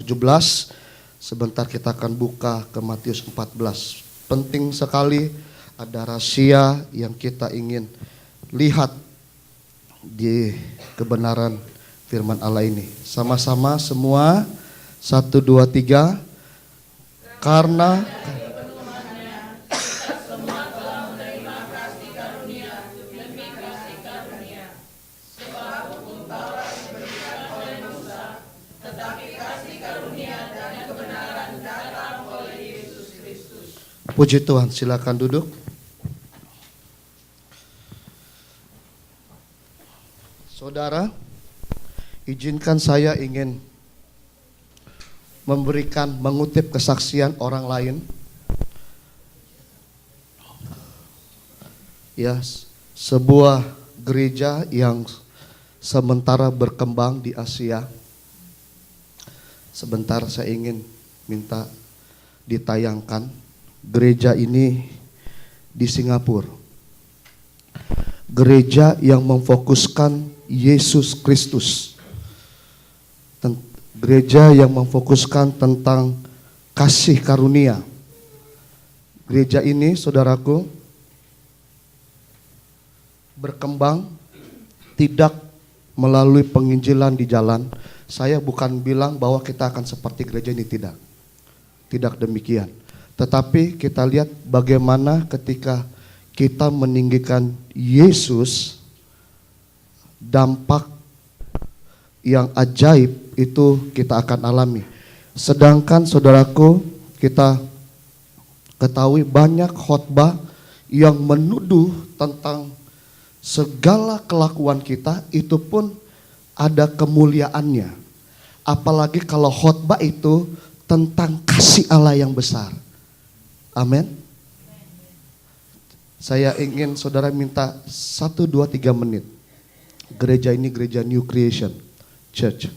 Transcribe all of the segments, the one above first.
17. Sebentar kita akan buka ke Matius 14. Penting sekali, ada rahasia yang kita ingin lihat di kebenaran firman Allah ini. Sama-sama semua, 1, 2, 3. Karena puji Tuhan, silakan duduk. Saudara, izinkan saya ingin mengutip kesaksian orang lain. Ya, sebuah gereja yang sementara berkembang di Asia. Sebentar saya ingin minta ditayangkan. Gereja ini di Singapura. Gereja yang memfokuskan Yesus Kristus. Gereja yang memfokuskan tentang kasih karunia. Gereja ini, saudaraku, berkembang tidak melalui penginjilan di jalan. Saya bukan bilang bahwa kita akan seperti gereja ini, tidak. Tidak demikian. Tetapi kita lihat bagaimana ketika kita meninggikan Yesus, dampak yang ajaib itu kita akan alami. Sedangkan saudaraku, kita ketahui banyak khotbah yang menuduh tentang segala kelakuan kita, itu pun ada kemuliaannya. Apalagi kalau khotbah itu tentang kasih Allah yang besar. Amin. Saya ingin saudara minta 1, 2, 3 menit. Gereja ini gereja New Creation Church.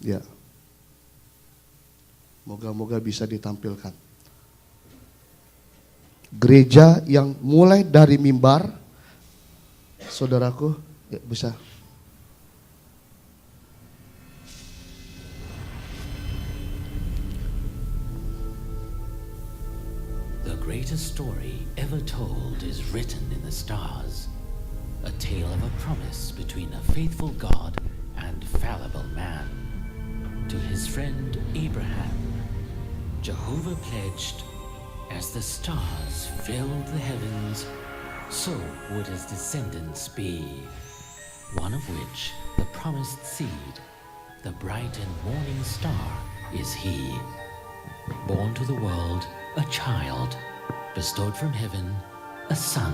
Ya. Moga-moga bisa ditampilkan. Gereja yang mulai dari mimbar, saudaraku, ya bisa. The greatest story ever told is written in the stars, a tale of a promise between a faithful God and fallible man. To his friend Abraham, Jehovah pledged, as the stars filled the heavens, so would his descendants be, one of which, the promised seed, the bright and morning star, is he. Born to the world, a child, bestowed from heaven, a son,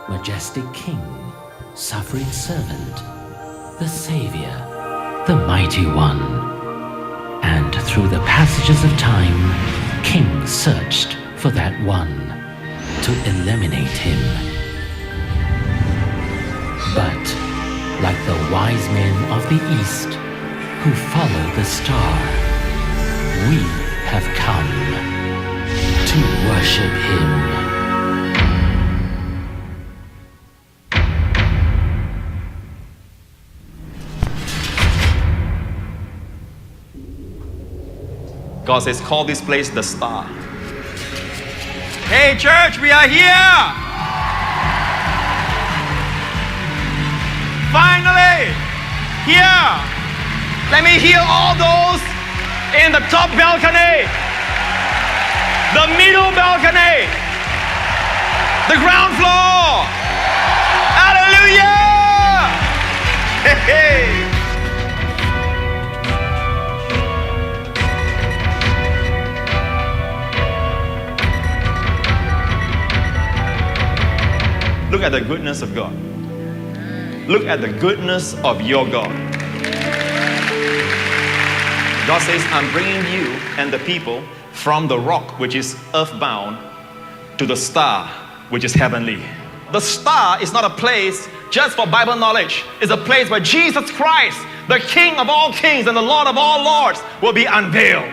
majestic king, suffering servant, the Savior, the mighty one. And through the passages of time, kings searched for that one to eliminate him. But like the wise men of the east who followed the star, we have come to worship him. God says, call this place the star. Hey church, we are here! Finally! Here! Let me heal all those in the top balcony, the middle balcony, the ground floor. Hallelujah! Hey, hey. Look at the goodness of God. Look at the goodness of your God. God says, I'm bringing you and the people from the rock, which is earthbound, to the star, which is heavenly. The star is not a place just for Bible knowledge. It's a place where Jesus Christ, the King of all kings and the Lord of all lords, will be unveiled.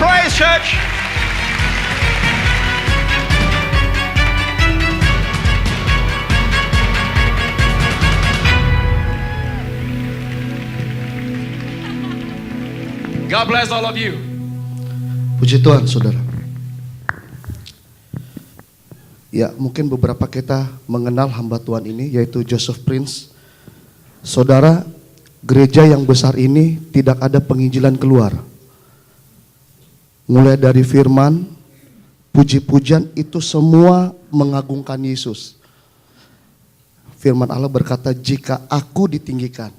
praise, church. God bless all of you. Puji Tuhan, saudara. Ya, mungkin beberapa kita mengenal hamba Tuhan ini, yaitu Joseph Prince. Saudara, gereja yang besar ini tidak ada penginjilan keluar. Mulai dari firman, puji-pujian, itu semua mengagungkan Yesus. Firman Allah berkata, jika aku ditinggikan,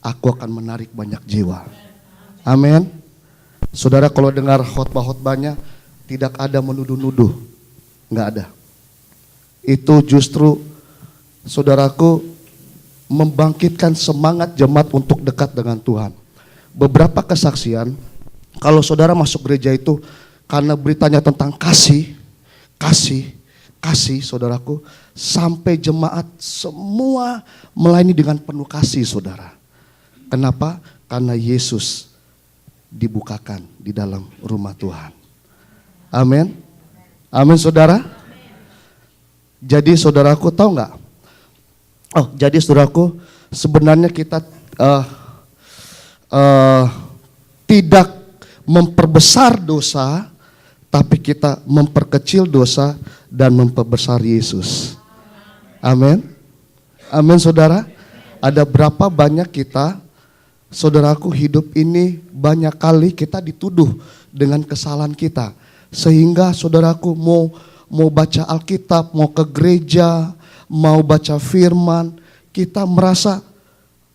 aku akan menarik banyak jiwa. Amin. Saudara, kalau dengar khotbah-khotbahnya, tidak ada menuduh-nuduh. Enggak ada. Itu justru, saudaraku, membangkitkan semangat jemaat untuk dekat dengan Tuhan. Beberapa kesaksian, kalau saudara masuk gereja itu karena beritanya tentang kasih, saudaraku, sampai jemaat semua melayani dengan penuh kasih, saudara. Kenapa? Karena Yesus dibukakan di dalam rumah Tuhan. Amin. Amin, saudara. Jadi saudaraku, tahu nggak? Jadi saudaraku, sebenarnya kita tidak memperbesar dosa, tapi kita memperkecil dosa dan memperbesar Yesus. Amin. Amin, saudara. Ada berapa banyak kita, saudaraku, hidup ini banyak kali kita dituduh dengan kesalahan kita. Sehingga saudaraku mau baca Alkitab, mau ke gereja, mau baca firman, kita merasa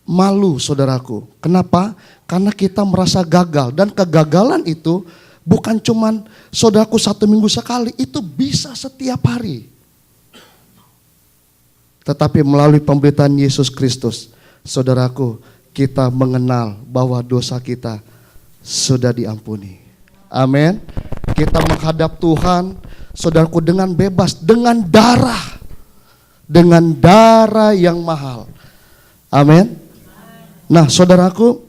malu, saudaraku. Kenapa? Karena kita merasa gagal. Dan kegagalan itu bukan cuman saudaraku 1 minggu sekali, itu bisa setiap hari. Tetapi melalui pemberitaan Yesus Kristus, saudaraku, kita mengenal bahwa dosa kita sudah diampuni. Amin. Kita menghadap Tuhan, saudaraku, dengan bebas, dengan darah yang mahal. Amin. Nah, saudaraku,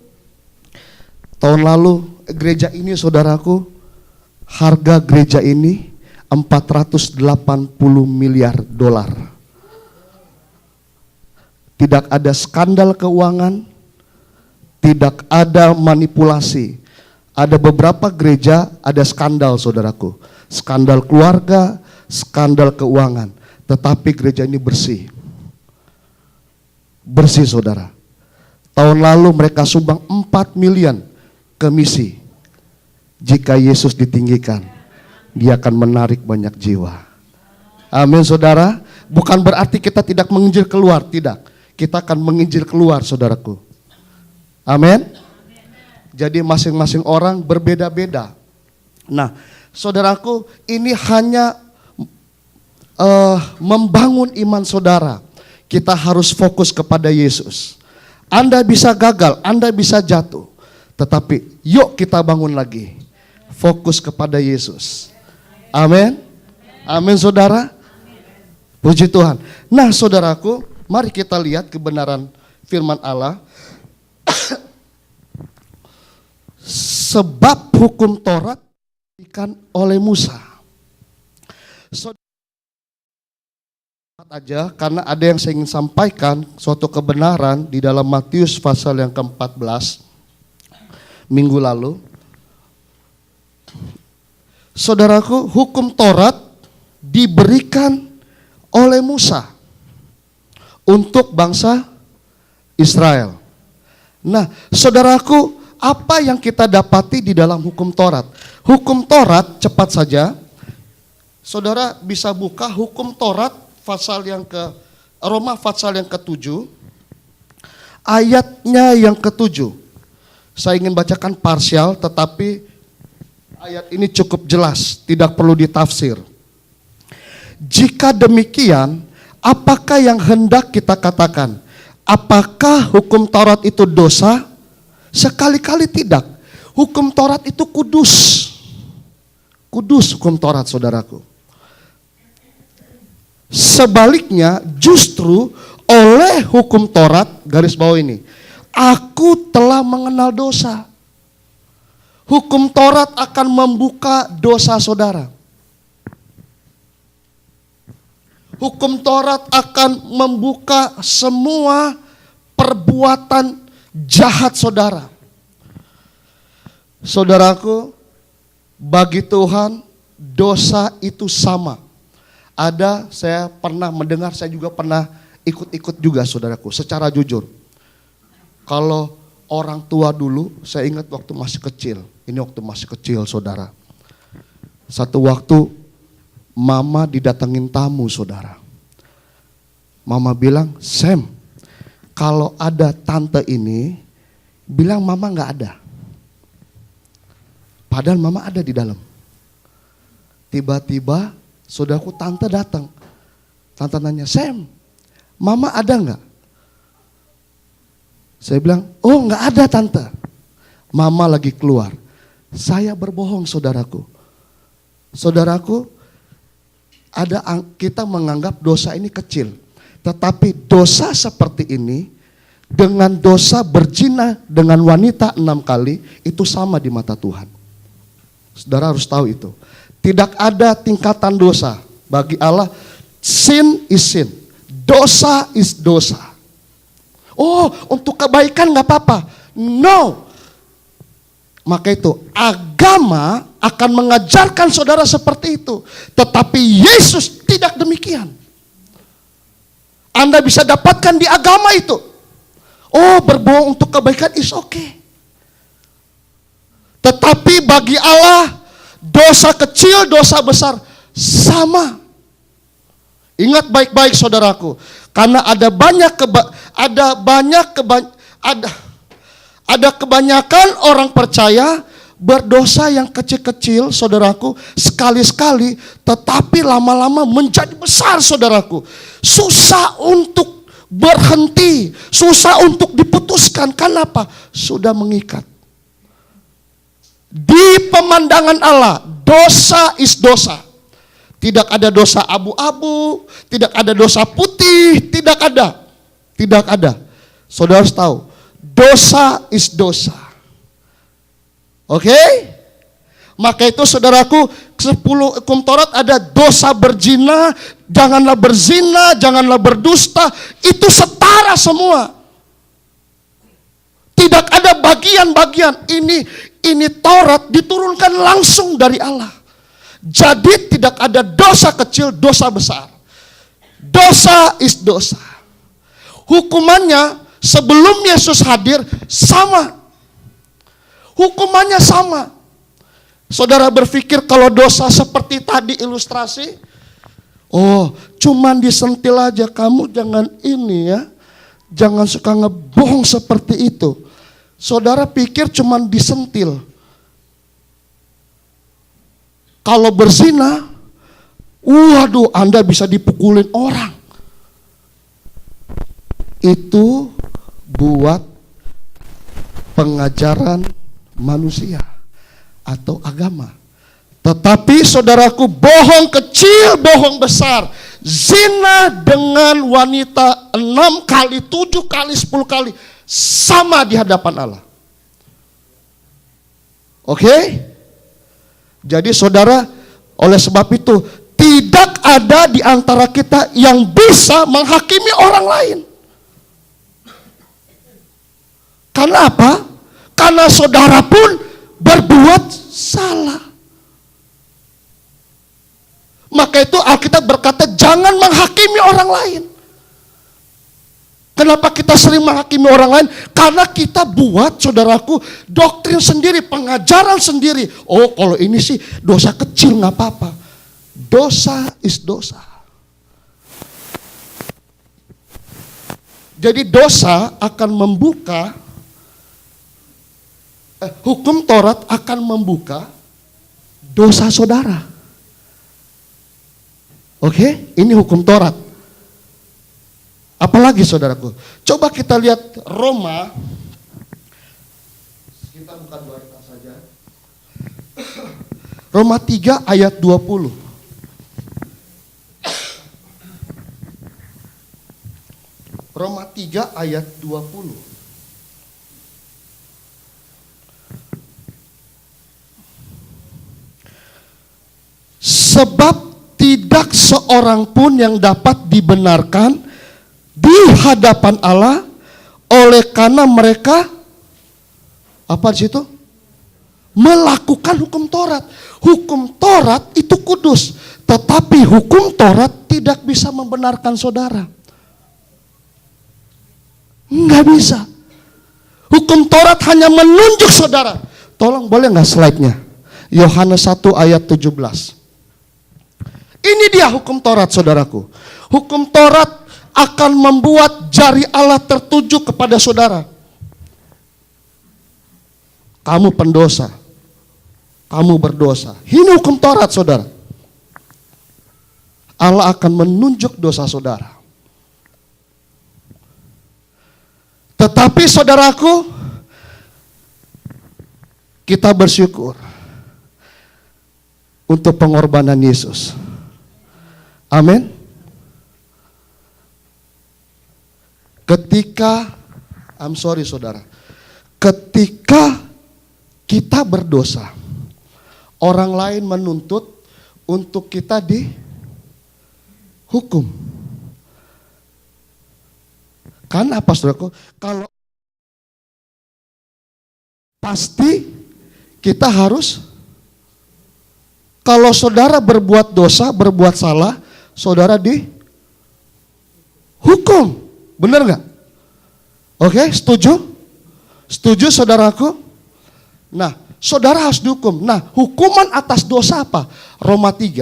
tahun lalu gereja ini, saudaraku, harga gereja ini 480 miliar dolar. Tidak ada skandal keuangan, tidak ada manipulasi. Ada beberapa gereja ada skandal, saudaraku. Skandal keluarga, skandal keuangan. Tetapi gereja ini bersih. Bersih, saudara. Tahun lalu mereka sumbang 4 miliar ke misi. Jika Yesus ditinggikan, dia akan menarik banyak jiwa. Amin, saudara. Bukan berarti kita tidak menginjil keluar, tidak. Kita akan menginjil keluar, saudaraku. Amin. Jadi masing-masing orang berbeda-beda. Nah, saudaraku, ini hanya membangun iman saudara. Kita harus fokus kepada Yesus. Anda bisa gagal, Anda bisa jatuh. Tetapi yuk kita bangun lagi. Fokus kepada Yesus. Amin. Amin, saudara. Puji Tuhan. Nah, saudaraku, mari kita lihat kebenaran firman Allah. Sebab hukum Taurat diberikan oleh Musa. Aja, karena ada yang saya ingin sampaikan suatu kebenaran di dalam Matius pasal yang ke-14 minggu lalu. Saudaraku, hukum Taurat diberikan oleh Musa untuk bangsa Israel. Nah, saudaraku, apa yang kita dapati di dalam hukum Taurat? Hukum Taurat, cepat saja, saudara bisa buka hukum Taurat pasal yang Roma pasal yang ke-7, ayatnya yang ke-7. Saya ingin bacakan parsial, tetapi ayat ini cukup jelas, tidak perlu ditafsir. Jika demikian, apakah yang hendak kita katakan? Apakah hukum Taurat itu dosa? Sekali-kali tidak. Hukum Taurat itu kudus. Kudus hukum Taurat, saudaraku. Sebaliknya, justru oleh hukum Taurat, garis bawah ini, aku telah mengenal dosa. Hukum Taurat akan membuka dosa saudara. Hukum Taurat akan membuka semua perbuatan jahat saudara. Saudaraku, bagi Tuhan dosa itu sama. Saya pernah mendengar, saya juga pernah ikut-ikut juga saudaraku, secara jujur. Kalau orang tua dulu, saya ingat waktu masih kecil. Ini waktu masih kecil saudara. Satu waktu mama didatengin tamu saudara. Mama bilang, Sam, kalau ada tante ini, bilang mama gak ada. Padahal mama ada di dalam. Tiba-tiba saudaraku tante datang. Tante nanya, Sam, mama ada gak? Saya bilang, oh gak ada tante. Mama lagi keluar. Saya berbohong saudaraku. Saudaraku, kita menganggap dosa ini kecil. Tetapi dosa seperti ini dengan dosa berzina dengan wanita 6 kali itu sama di mata Tuhan. Saudara harus tahu itu. Tidak ada tingkatan dosa. Bagi Allah, sin is sin. Dosa is dosa. Oh, untuk kebaikan gak apa-apa. No. Maka itu agama akan mengajarkan saudara seperti itu. Tetapi Yesus tidak demikian. Anda bisa dapatkan di agama itu. Oh, berbohong untuk kebaikan is okay. Tetapi bagi Allah, dosa kecil, dosa besar sama. Ingat baik-baik saudaraku. Karena ada kebanyakan orang percaya berdosa yang kecil-kecil saudaraku, sekali-sekali, tetapi lama-lama menjadi besar saudaraku. Susah untuk berhenti, susah untuk diputuskan. Kenapa? Sudah mengikat. Di pemandangan Allah, dosa is dosa. Tidak ada dosa abu-abu, tidak ada dosa putih, tidak ada. Tidak ada. Saudara harus tahu, dosa is dosa. Oke? Maka itu saudaraku, 10 hukum Taurat ada dosa berzina, janganlah berzina, janganlah berdusta, itu setara semua. Tidak ada bagian-bagian. Ini Taurat diturunkan langsung dari Allah. Jadi tidak ada dosa kecil, dosa besar. Dosa is dosa. Hukumannya sebelum Yesus hadir sama. Hukumannya sama. Saudara berpikir kalau dosa seperti tadi ilustrasi, oh cuman disentil aja, kamu jangan ini ya. Jangan suka ngebohong seperti itu. Saudara pikir cuman disentil. Kalau berzina, waduh, Anda bisa dipukulin orang. Itu buat pengajaran manusia atau agama. Tetapi saudaraku, bohong kecil, bohong besar, zina dengan wanita 6 kali, 7 kali, 10 kali, sama di hadapan Allah. Oke? Jadi saudara, oleh sebab itu tidak ada di antara kita yang bisa menghakimi orang lain. Karena apa? Karena saudara pun berbuat salah. Maka itu Alkitab berkata jangan menghakimi orang lain. Kenapa kita sering menghakimi orang lain? Karena kita buat, saudaraku, doktrin sendiri, pengajaran sendiri. Oh, kalau ini sih dosa kecil gak apa-apa. Dosa is dosa. Jadi dosa akan membuka, hukum Taurat akan membuka dosa saudara. Oke, ini hukum Taurat. Apalagi saudaraku, coba kita lihat Roma. Kita buka 2 ayat saja. Roma 3 ayat 20. Roma 3 ayat 20. Sebab tidak seorang pun yang dapat dibenarkan di hadapan Allah oleh karena mereka apa di situ? Melakukan hukum Taurat. Hukum Taurat itu kudus, tetapi hukum Taurat tidak bisa membenarkan saudara. Enggak bisa. Hukum Taurat hanya menunjuk saudara. Tolong boleh nggak slide-nya? Yohanes 1 ayat 17. Ini dia hukum Taurat, saudaraku. Hukum Taurat akan membuat jari Allah tertuju kepada saudara. Kamu pendosa. Kamu berdosa. Ini hukum Taurat, saudara. Allah akan menunjuk dosa saudara. Tetapi saudaraku, kita bersyukur untuk pengorbanan Yesus. Amin. Saudara, ketika kita berdosa, orang lain menuntut untuk kita dihukum. Kan apa, saudaraku? Kalau pasti kita harus, kalau saudara berbuat dosa, berbuat salah, saudara dihukum. Benar nggak? Oke, setuju? Setuju, saudaraku? Nah, saudara harus dihukum. Nah, hukuman atas dosa apa? Roma 6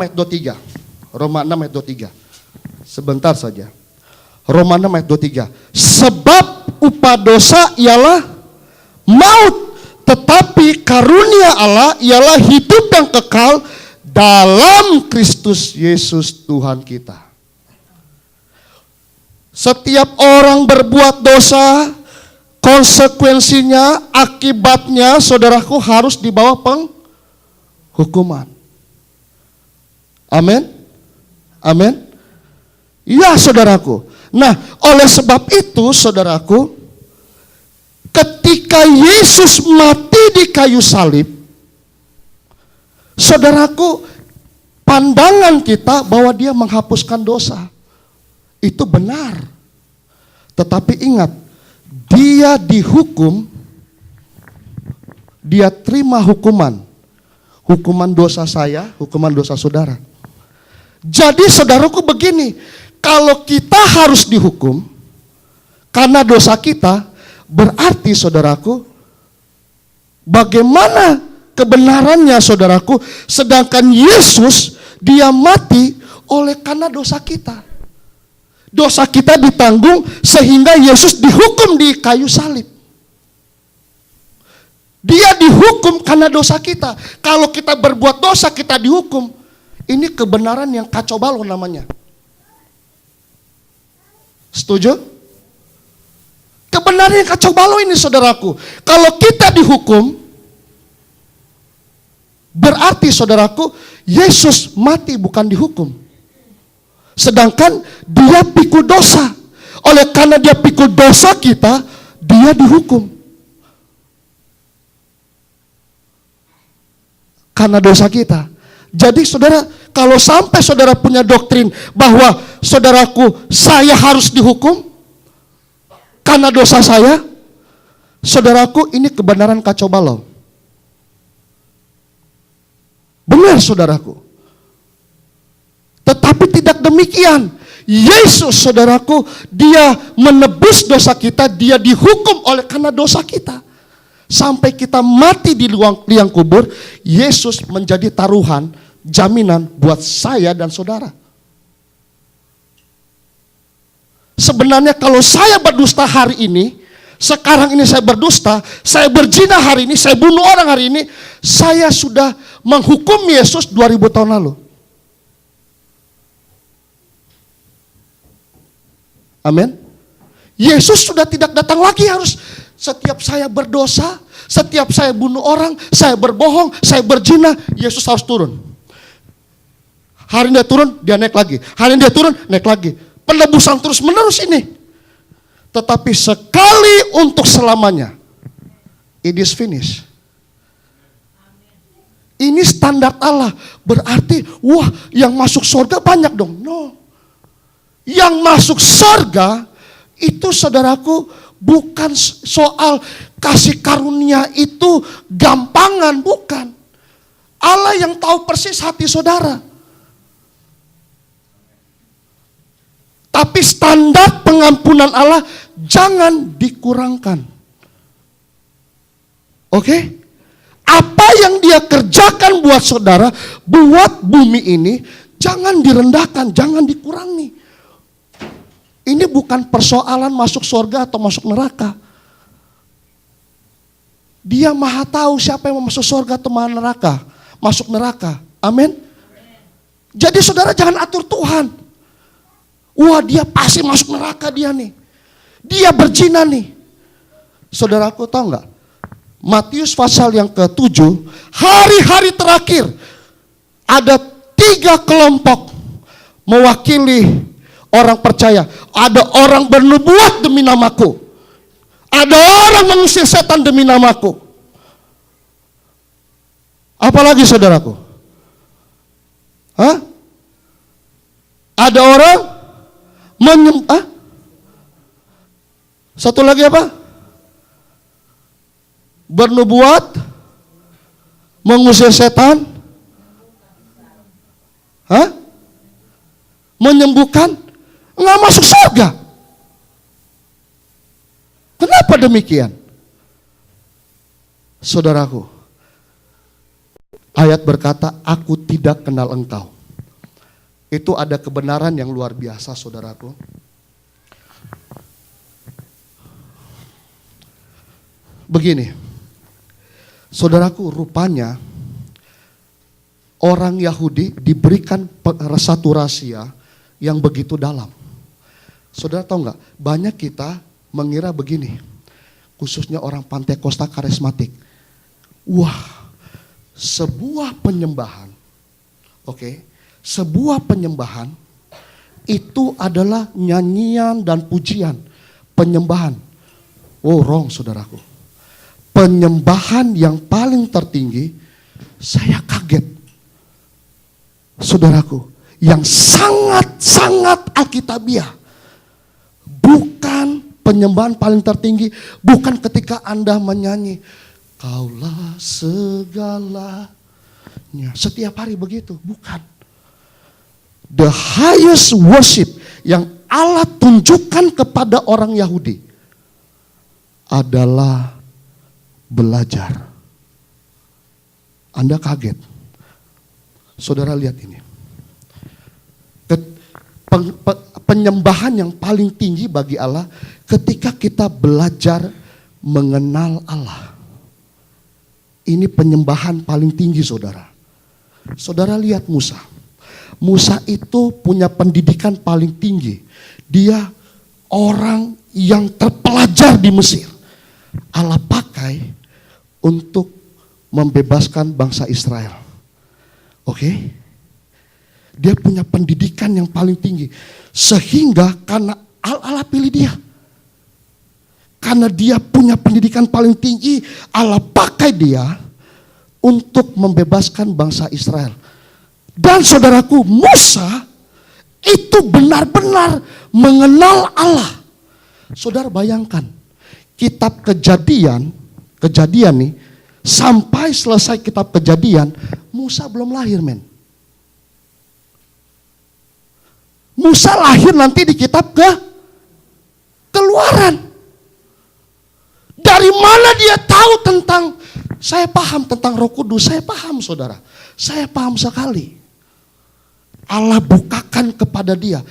ayat 23. Roma 6 ayat 23. Sebentar saja. Roma 6 ayat 23. Sebab upah dosa ialah maut, tetapi karunia Allah ialah hidup yang kekal dalam Kristus Yesus Tuhan kita. Setiap orang berbuat dosa, konsekuensinya, akibatnya, saudaraku harus dibawa penghukuman. Amin. Amin. Ya, saudaraku. Nah, oleh sebab itu, saudaraku, ketika Yesus mati di kayu salib, saudaraku, pandangan kita bahwa dia menghapuskan dosa. Itu benar. Tetapi ingat, dia dihukum, dia terima hukuman. Hukuman dosa saya, hukuman dosa saudara. Jadi saudaraku begini, kalau kita harus dihukum karena dosa kita, berarti saudaraku, bagaimana kebenarannya saudaraku, sedangkan Yesus dia mati oleh karena dosa kita. Dosa kita ditanggung sehingga Yesus dihukum di kayu salib. Dia dihukum karena dosa kita. Kalau kita berbuat dosa kita dihukum. Ini kebenaran yang kacau balau namanya. Setuju? Kebenaran yang kacau balau ini, saudaraku. Kalau kita dihukum, berarti saudaraku, Yesus mati bukan dihukum. Sedangkan dia pikul dosa. Oleh karena dia pikul dosa kita, dia dihukum. Karena dosa kita. Jadi saudara, kalau sampai saudara punya doktrin bahwa saudaraku, saya harus dihukum karena dosa saya, saudaraku, ini kebenaran kacau balau. Benar, saudaraku. Tetapi tidak demikian. Yesus, saudaraku, dia menebus dosa kita, dia dihukum oleh karena dosa kita. Sampai kita mati di liang kubur, Yesus menjadi taruhan, jaminan buat saya dan saudara. Sebenarnya kalau saya berdusta hari ini, sekarang ini saya berdusta, saya berzina hari ini, saya bunuh orang hari ini, saya sudah menghukum Yesus 2000 tahun lalu. Amin. Yesus sudah tidak datang lagi harus setiap saya berdosa, setiap saya bunuh orang, saya berbohong, saya berzina, Yesus harus turun. Hari ini dia turun, dia naik lagi. Hari ini dia turun, naik lagi. Penebusan terus menerus ini. Tetapi sekali untuk selamanya, it is finished. ini standar Allah. Berarti, wah yang masuk surga banyak dong. No. Yang masuk surga itu saudaraku bukan soal kasih karunia itu gampangan, bukan. Allah yang tahu persis hati saudara. Tapi standar pengampunan Allah jangan dikurangkan. Oke? Apa yang dia kerjakan buat saudara, buat bumi ini, jangan direndahkan, jangan dikurangi. Ini bukan persoalan masuk surga atau masuk neraka. Dia maha tahu siapa yang mau masuk surga atau masuk neraka. Amin. Jadi saudara jangan atur Tuhan. Wah dia pasti masuk neraka dia nih. Dia berzina nih. Saudaraku tahu nggak? Matius pasal yang ke-7, hari-hari terakhir ada 3 kelompok mewakili orang percaya. Ada orang bernubuat demi namaku. Ada orang mengusir setan demi namaku. Apalagi saudaraku? Hah? Ada orang menyembah. Satu lagi apa? Bernubuat, mengusir setan, menyembuhkan, nggak masuk surga. Kenapa demikian? Saudaraku, ayat berkata, aku tidak kenal engkau. Itu ada kebenaran yang luar biasa saudaraku. Begini, saudaraku, rupanya orang Yahudi diberikan satu rahasia yang begitu dalam. Saudara tahu nggak? Banyak kita mengira begini, khususnya orang Pantekosta karismatik. Wah, sebuah penyembahan, sebuah penyembahan itu adalah nyanyian dan pujian, penyembahan. Oh, wrong saudaraku. Penyembahan yang paling tertinggi, saya kaget. Saudaraku, yang sangat-sangat alkitabiah. Bukan penyembahan paling tertinggi, bukan ketika Anda menyanyi, Kaulah segalanya. Setiap hari begitu, bukan. The highest worship yang Allah tunjukkan kepada orang Yahudi adalah belajar. Anda kaget. Saudara lihat ini. Penyembahan yang paling tinggi bagi Allah ketika kita belajar mengenal Allah. Ini penyembahan paling tinggi saudara. Saudara lihat Musa. Musa itu punya pendidikan paling tinggi. Dia orang yang terpelajar di Mesir. Allah pakai untuk membebaskan bangsa Israel. Oke? Dia punya pendidikan yang paling tinggi. Sehingga karena Allah pilih dia. Karena dia punya pendidikan paling tinggi, Allah pakai dia untuk membebaskan bangsa Israel. Dan saudaraku, Musa itu benar-benar mengenal Allah. Saudara bayangkan, kitab Kejadian nih, sampai selesai kitab Kejadian, Musa belum lahir, men. Musa lahir nanti di kitab Keluaran. Dari mana dia tahu tentang, saya paham tentang Roh Kudus, saya paham saudara. Saya paham sekali. Allah bukakan kepada dia.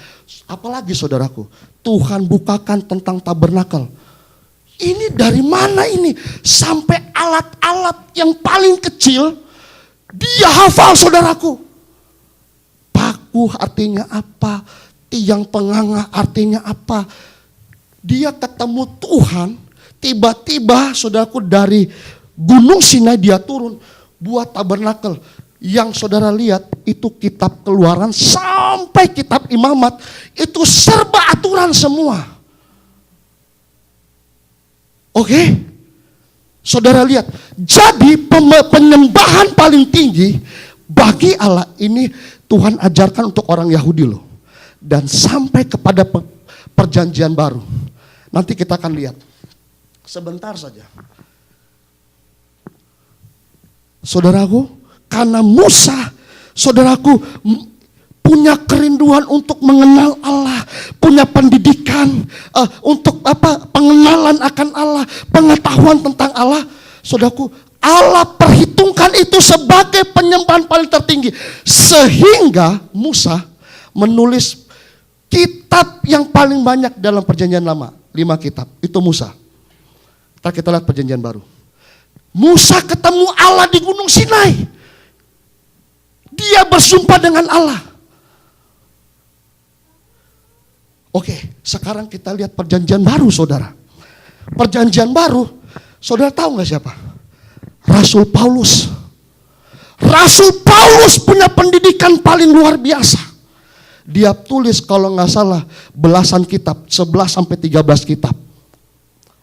Apalagi saudaraku, Tuhan bukakan tentang tabernakel. Ini dari mana ini? Sampai alat-alat yang paling kecil, dia hafal saudaraku. Paku artinya apa? Tiang penganga artinya apa? Dia ketemu Tuhan, tiba-tiba saudaraku dari Gunung Sinai dia turun buat tabernakel. Yang saudara lihat itu kitab Keluaran sampai kitab Imamat itu serba aturan semua. Oke? Saudara lihat, jadi penyembahan paling tinggi bagi Allah ini Tuhan ajarkan untuk orang Yahudi loh. Dan sampai kepada perjanjian baru. Nanti kita akan lihat. Sebentar saja. Saudaraku, karena Musa, saudaraku, punya kerinduan untuk mengenal Allah, punya pendidikan untuk pengenalan akan Allah, pengetahuan tentang Allah. Saudaraku, Allah perhitungkan itu sebagai penyembahan paling tertinggi, sehingga Musa menulis kitab yang paling banyak dalam perjanjian lama, 5 kitab. Itu Musa. Ntar kita lihat perjanjian baru. Musa ketemu Allah di Gunung Sinai. Dia bersumpah dengan Allah. Oke, sekarang kita lihat perjanjian baru, saudara. Perjanjian baru, saudara tahu gak siapa? Rasul Paulus. Rasul Paulus punya pendidikan paling luar biasa. Dia tulis kalau gak salah belasan kitab, 11-13 kitab.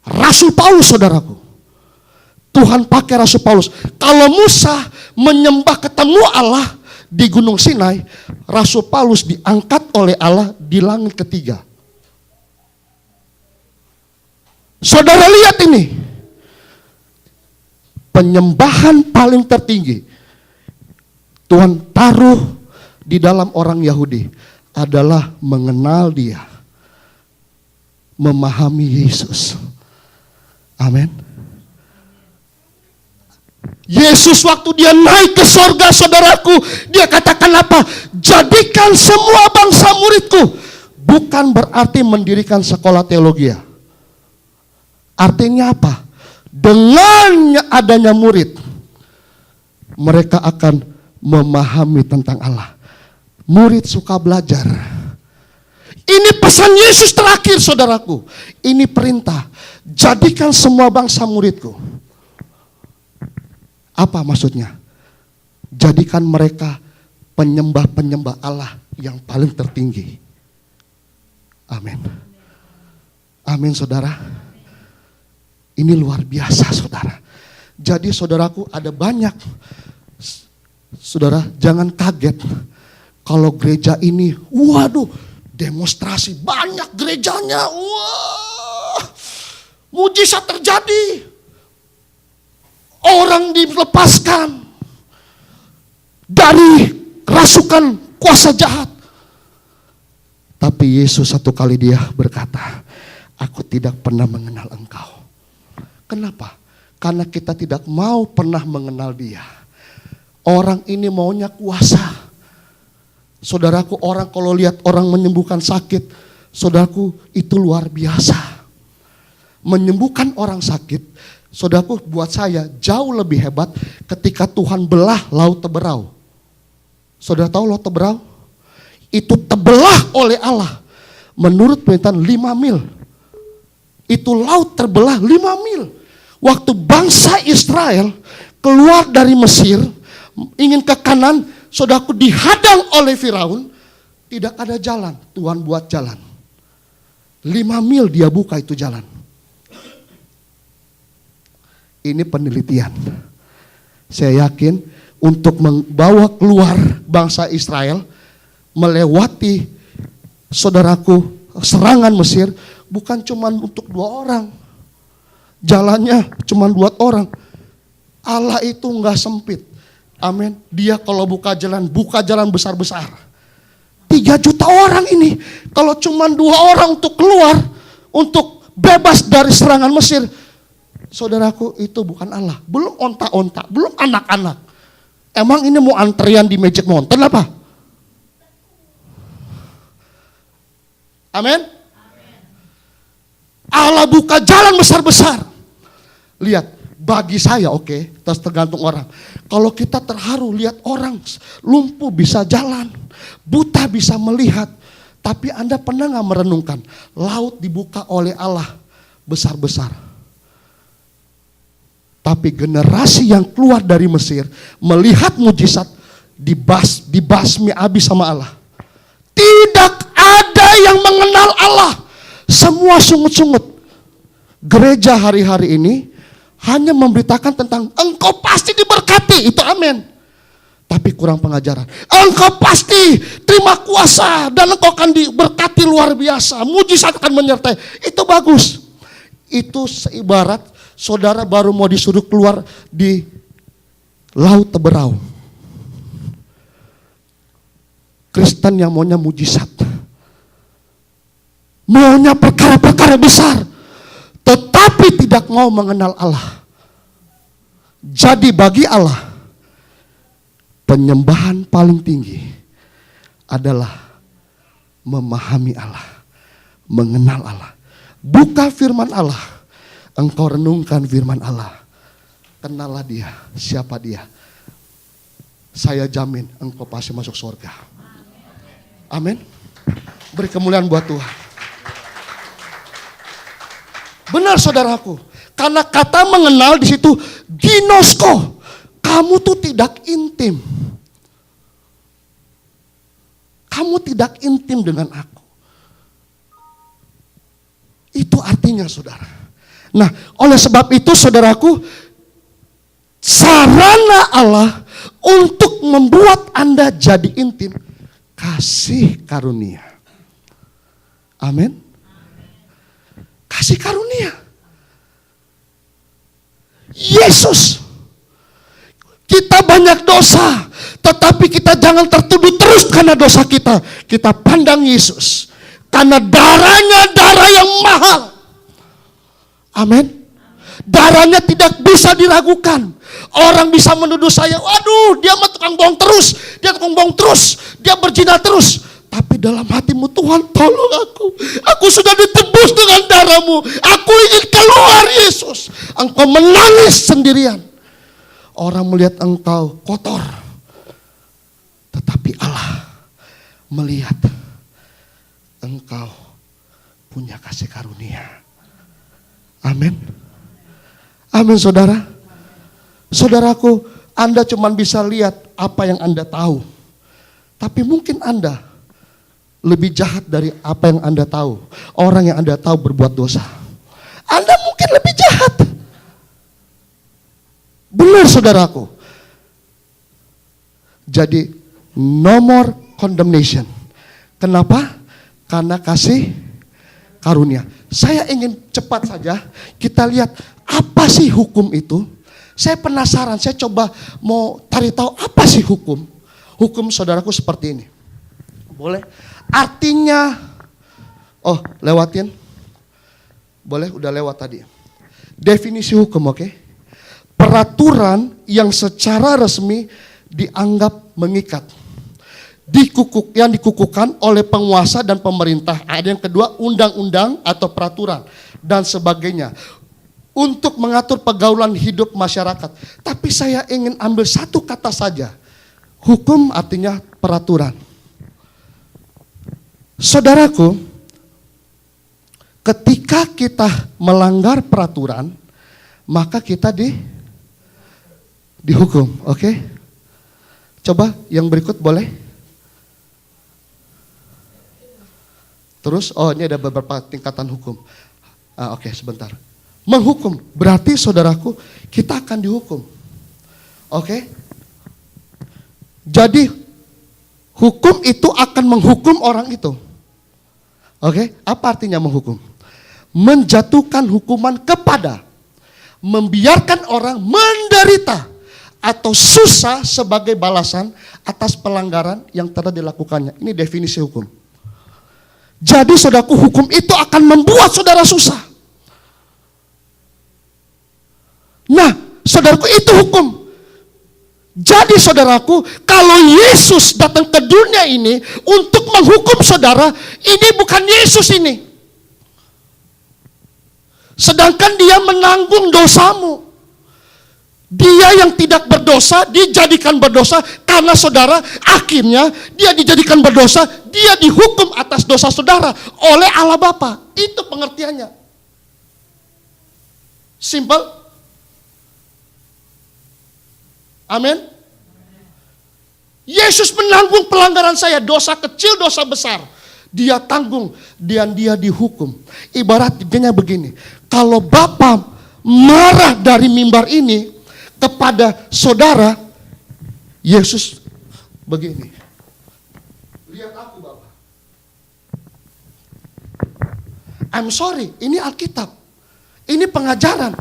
Rasul Paulus, saudaraku. Tuhan pakai Rasul Paulus. Kalau Musa menyembah ketemu Allah di Gunung Sinai, Rasul Paulus diangkat oleh Allah di langit ketiga. Saudara lihat ini. Penyembahan paling tertinggi Tuhan taruh di dalam orang Yahudi adalah mengenal Dia, memahami Yesus. Amin. Yesus waktu dia naik ke sorga, saudaraku, dia katakan apa? Jadikan semua bangsa muridku. Bukan berarti mendirikan sekolah teologi. Artinya apa? Dengan adanya murid, mereka akan memahami tentang Allah. Murid suka belajar. Ini pesan Yesus terakhir, saudaraku. Ini perintah. Jadikan semua bangsa muridku. Apa maksudnya? Jadikan mereka penyembah-penyembah Allah yang paling tertinggi. Amin. Amin, saudara. Ini luar biasa, saudara. Jadi saudaraku, ada banyak. Saudara, jangan kaget kalau gereja ini, waduh, demonstrasi banyak gerejanya. Wah, mujizat terjadi. Orang dilepaskan dari rasukan kuasa jahat. Tapi Yesus satu kali dia berkata, aku tidak pernah mengenal engkau. Kenapa? Karena kita tidak mau pernah mengenal Dia. Orang ini maunya kuasa. Saudaraku, orang kalau lihat orang menyembuhkan sakit, saudaraku, itu luar biasa. Menyembuhkan orang sakit, saudaraku, buat saya jauh lebih hebat ketika Tuhan belah laut Teberau. Saudara tahu laut Teberau? Itu terbelah oleh Allah. Menurut perintahan 5 mil. Itu laut terbelah 5 mil. Waktu bangsa Israel keluar dari Mesir, ingin ke kanan, saudaraku, dihadang oleh Firaun. Tidak ada jalan, Tuhan buat jalan. 5 mil dia buka itu jalan. Ini penelitian. Saya yakin untuk membawa keluar bangsa Israel melewati, saudaraku, serangan Mesir bukan cuma untuk 2 orang. Jalannya cuma 2 orang. Allah itu enggak sempit. Amin. Dia kalau buka jalan besar-besar. 3 juta orang ini. Kalau cuma 2 orang untuk keluar, untuk bebas dari serangan Mesir, saudaraku, itu bukan Allah. Belum onta-onta, belum anak-anak. Emang ini mau antrian di Magic Mountain apa? Amin. Allah buka jalan besar-besar. Lihat, bagi saya oke, terus tergantung orang. Kalau kita terharu lihat orang lumpuh bisa jalan, buta bisa melihat. Tapi Anda pernah gak merenungkan, laut dibuka oleh Allah besar-besar. Tapi generasi yang keluar dari Mesir melihat mujizat dibasmi habis sama Allah. Tidak ada yang mengenal Allah. Semua sungut-sungut. Gereja hari-hari ini hanya memberitakan tentang engkau pasti diberkati, itu amin. Tapi kurang pengajaran. Engkau pasti terima kuasa dan engkau akan diberkati luar biasa. Mujizat akan menyertai. Itu bagus. Itu seibarat saudara baru mau disuruh keluar di Laut Teberau. Kristen yang maunya mujizat. Maunya perkara-perkara besar. Tetapi tidak mau mengenal Allah. Jadi bagi Allah, penyembahan paling tinggi adalah memahami Allah, mengenal Allah. Buka firman Allah, engkau renungkan firman Allah. Kenallah dia, siapa dia. Saya jamin engkau pasti masuk surga. Amin. Beri kemuliaan buat Tuhan. Benar saudaraku, karena kata mengenal di situ ginosko. Kamu tuh tidak intim. Kamu tidak intim dengan aku. Itu artinya saudara. Nah, oleh sebab itu saudaraku, sarana Allah untuk membuat Anda jadi intim, kasih karunia. Amin. Kasih karunia. Yesus. Kita banyak dosa, tetapi kita jangan tertuduh terus karena dosa kita. Kita pandang Yesus. Karena darahnya darah yang mahal. Amin. Darahnya tidak bisa diragukan. Orang bisa menuduh saya, waduh dia mah tukang bohong terus. Dia tukang bohong terus. Dia berzina terus. Tapi dalam hatimu, Tuhan tolong aku. Aku sudah ditebus dengan darahmu. Aku ingin keluar Yesus. Engkau menangis sendirian. Orang melihat engkau kotor. Tetapi Allah melihat engkau punya kasih karunia. Amin. Amin saudara. Saudaraku, Anda cuma bisa lihat apa yang Anda tahu. Tapi mungkin Anda lebih jahat dari apa yang Anda tahu. Orang yang Anda tahu berbuat dosa. Anda mungkin lebih jahat. Benar saudaraku. Jadi no more condemnation. Kenapa? Karena kasih karunia. Saya ingin cepat saja kita lihat apa sih hukum itu. Saya penasaran, saya coba mau cari tahu apa sih hukum. Hukum saudaraku seperti ini. Boleh? Artinya, oh lewatin. Boleh, udah lewat tadi. Definisi hukum, oke? Peraturan yang secara resmi dianggap mengikat. Yang dikukuhkan oleh penguasa dan pemerintah. Ada yang kedua, undang-undang atau peraturan dan sebagainya. Untuk mengatur pergaulan hidup masyarakat. Tapi saya ingin ambil satu kata saja. Hukum artinya peraturan. Saudaraku, ketika kita melanggar peraturan, maka kita dihukum, oke? Coba yang berikut boleh. Terus, oh ini ada beberapa tingkatan hukum. Oke, sebentar. Menghukum, berarti saudaraku, kita akan dihukum. Oke? Jadi, hukum itu akan menghukum orang itu. Oke? Apa artinya menghukum? Menjatuhkan hukuman kepada, membiarkan orang menderita atau susah sebagai balasan atas pelanggaran yang telah dilakukannya. Ini definisi hukum. Jadi saudaraku, hukum itu akan membuat saudara susah. Nah, saudaraku, itu hukum. Jadi saudaraku, kalau Yesus datang ke dunia ini untuk menghukum saudara, ini bukan Yesus ini. Sedangkan dia menanggung dosamu. Dia yang tidak berdosa dijadikan berdosa karena saudara, akhirnya dia dijadikan berdosa, dia dihukum atas dosa saudara oleh Allah Bapa. Itu pengertiannya. Simple. Amin. Yesus menanggung pelanggaran saya, dosa kecil, dosa besar. Dia tanggung dan dia dihukum. Ibaratnya begini, kalau Bapa marah dari mimbar ini kepada saudara, Yesus begini. Lihat aku Bapak. I'm sorry, ini Alkitab. Ini pengajaran.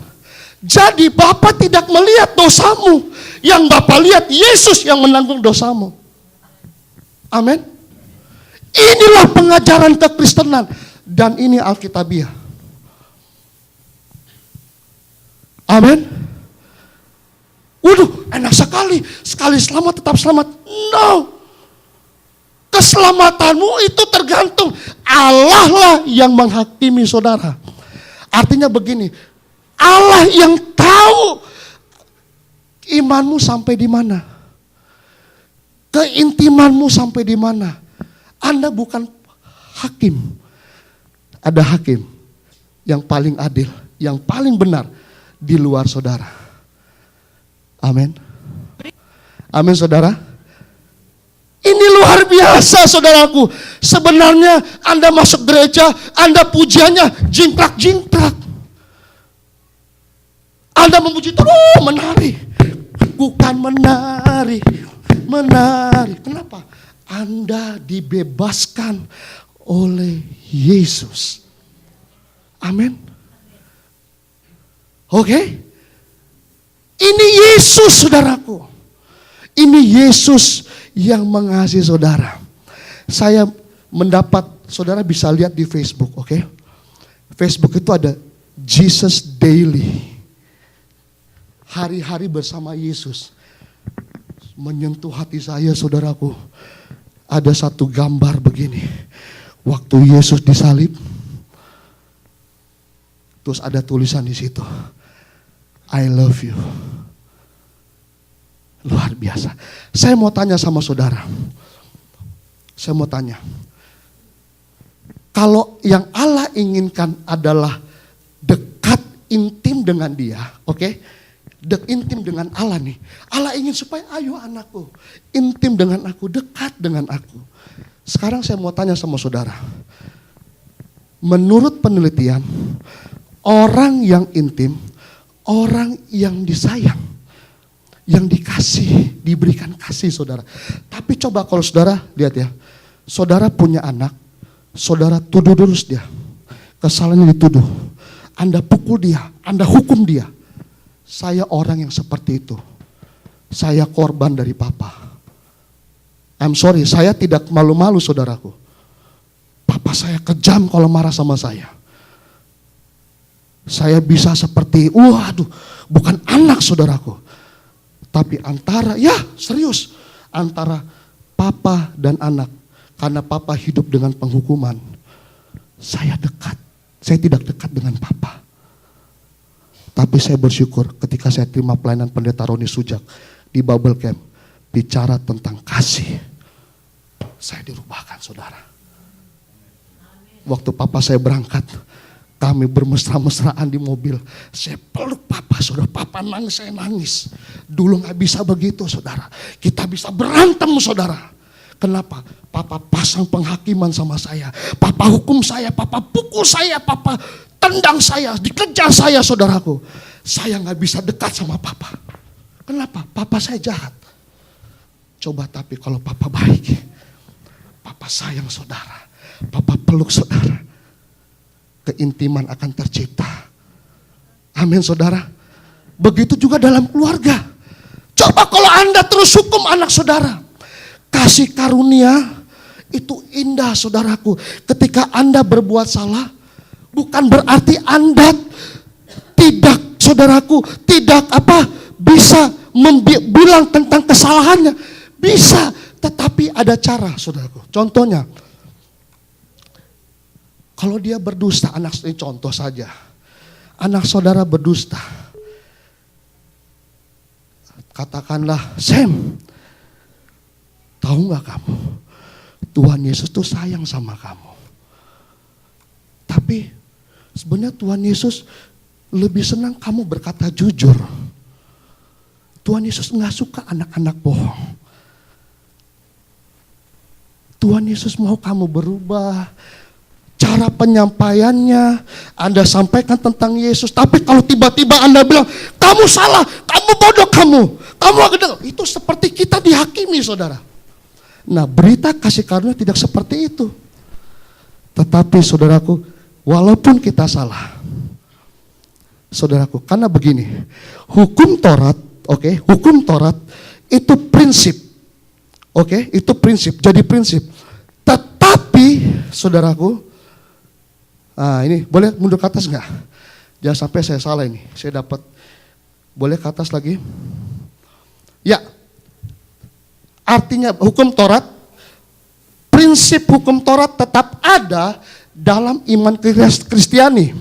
Jadi Bapak tidak melihat dosamu. Yang Bapak lihat Yesus yang menanggung dosamu. Amin. Inilah pengajaran kekristenan. Dan ini Alkitabiah. Amin. Waduh, enak sekali. Sekali selamat tetap selamat. No. Keselamatanmu itu tergantung. Allah lah yang menghakimi saudara. Artinya begini. Allah yang tahu imanmu sampai di mana. Keintimanmu sampai di mana. Anda bukan hakim. Ada hakim yang paling adil, yang paling benar di luar saudara. Amin. Amin saudara. Ini luar biasa saudaraku. Sebenarnya Anda masuk gereja, Anda pujiannya jingkrak-jingkrak. Anda memuji terus menari. Bukan menari. Menari. Kenapa? Anda dibebaskan oleh Yesus. Amin. Oke? Ini Yesus saudaraku. Ini Yesus yang mengasihi saudara. Saya mendapat, saudara bisa lihat di Facebook, oke? Facebook itu ada Jesus Daily. Hari-hari bersama Yesus. Menyentuh hati saya saudaraku. Ada satu gambar begini. Waktu Yesus disalib. Terus ada tulisan di situ. I love you. Luar biasa. Saya mau tanya sama saudara. Saya mau tanya. Kalau yang Allah inginkan adalah dekat intim dengan dia, oke? Intim dengan Allah nih. Allah ingin supaya ayo anakku, intim dengan aku, dekat dengan aku. Sekarang saya mau tanya sama saudara. Menurut penelitian, orang yang intim, orang yang disayang, yang dikasih, diberikan kasih saudara. Tapi coba kalau saudara, lihat ya. Saudara punya anak, saudara tuduh terus dia. Kesalahannya dituduh. Anda pukul dia, Anda hukum dia. Saya orang yang seperti itu. Saya korban dari papa. I'm sorry, saya tidak malu-malu saudaraku. Papa saya kejam kalau marah sama saya. Saya bisa seperti, waduh, bukan anak saudaraku. Tapi antara, ya serius, antara papa dan anak. Karena papa hidup dengan penghukuman. Saya dekat, saya tidak dekat dengan papa. Tapi saya bersyukur ketika saya terima pelayanan pendeta Roni Sujak di Bible Camp. Bicara tentang kasih. Saya dirubahkan saudara. Waktu papa saya berangkat, kami bermesra-mesraan di mobil. Saya peluk papa, saudara. Papa nangis, saya nangis. Dulu gak bisa begitu, saudara. Kita bisa berantem, saudara. Kenapa? Papa pasang penghakiman sama saya. Papa hukum saya, papa pukul saya, papa tendang saya, dikejar saya, saudaraku. Saya gak bisa dekat sama papa. Kenapa? Papa saya jahat. Coba tapi kalau papa baik. Papa sayang saudara. Papa peluk saudara. Keintiman akan tercipta. Amin saudara. Begitu juga dalam keluarga. Coba kalau Anda terus hukum anak saudara. Kasih karunia itu indah saudaraku. Ketika Anda berbuat salah, bukan berarti Anda tidak, saudaraku, tidak bisa bilang tentang kesalahannya. Bisa, tetapi ada cara saudaraku. Contohnya, kalau dia berdusta, ini contoh saja. Anak saudara berdusta. Katakanlah, Sam, tahu gak kamu? Tuhan Yesus tuh sayang sama kamu. Tapi sebenarnya Tuhan Yesus lebih senang kamu berkata jujur. Tuhan Yesus gak suka anak-anak bohong. Tuhan Yesus mau kamu berubah. cara penyampaiannya, Anda sampaikan tentang Yesus, tapi kalau tiba-tiba Anda bilang, kamu salah, kamu bodoh, kamu agak, itu seperti kita dihakimi, saudara. Nah, berita kasih karunia tidak seperti itu. Tetapi saudaraku, walaupun kita salah, saudaraku, karena begini, hukum Taurat, hukum Taurat itu prinsip, itu prinsip, jadi prinsip. Tetapi, saudaraku, ini boleh mundur ke atas nggak? Jangan sampai saya salah ini, saya dapat, boleh ke atas lagi? Ya, artinya hukum Taurat, prinsip hukum Taurat tetap ada dalam iman Kristiani.